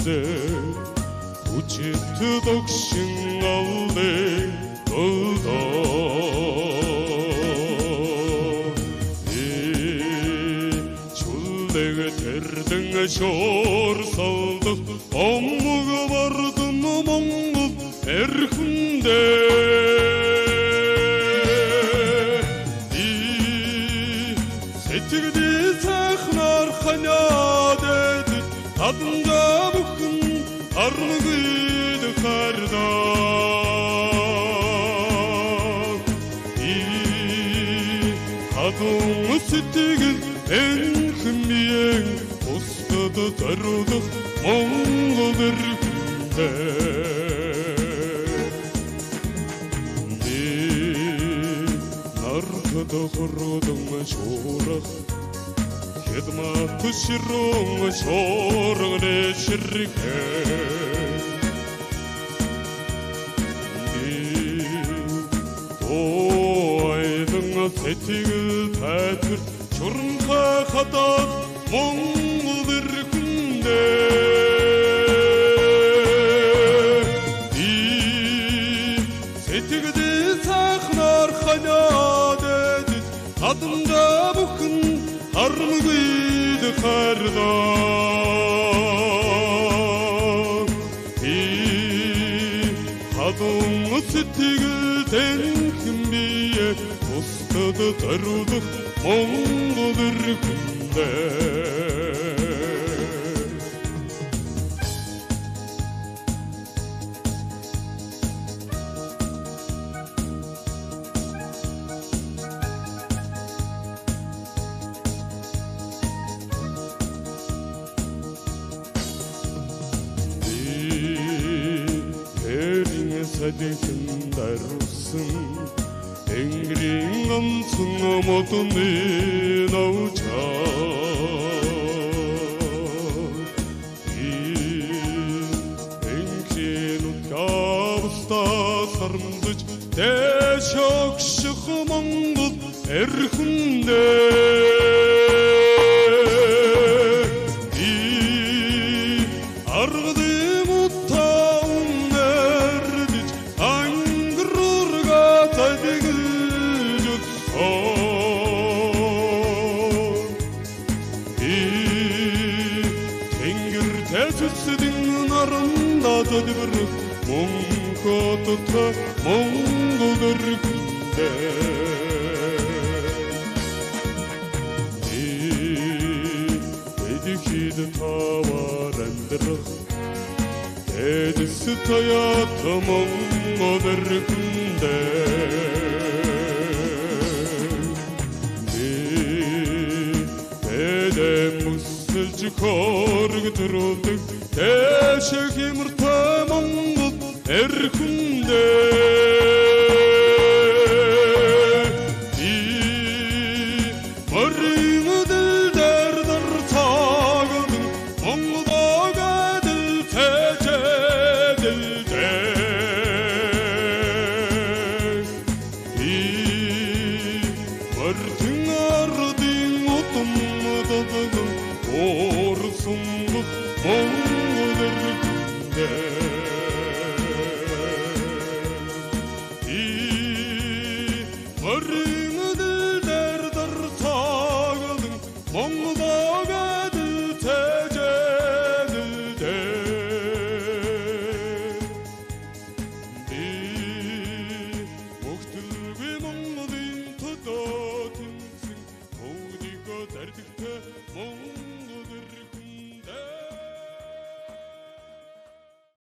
күнде Учетті докшың алды ұлда Чулдегі тердің жор салдық Омығы бардым мұңғыл әр күнде Сетігді сақнар қаня деді Тадында бұқын армығыды қарда Қадыңы сетігін ән күмбиен Қостыды тарудық мұңғы бір күнде Нарқыды құрудың жорақ Хедматы шырың шорғыны шырке Ойдың сетігі тәтір Жұрынға қатар мұңғы бір күнде Сетігді сақнар қаня деді Адымда бұқын армығыды қарда Қадыңы сетігілден күмбие Қостыды тарудық мұңғы бір күнде Сәдекін дарусын Әңгірен қамсын ұмытымен ауча Әңкен ұткабыста сармдыч Дәшок шықы мұңғыл әр күнде Арғды мұттауын әрдіч Аңғырырға тәдігіл жұтсан Тәңгір тәсісідің нарында тәдібірік Мұңғы тұта мұңғы бір күнде Әдікеді тавар әндірік Әдісі таятты мұңғы бір күнде Әдем мұсылжы көргі тұрылдық Тәші кемірті мұңғы әр күнде Орысыңдық мұңғы бір күнде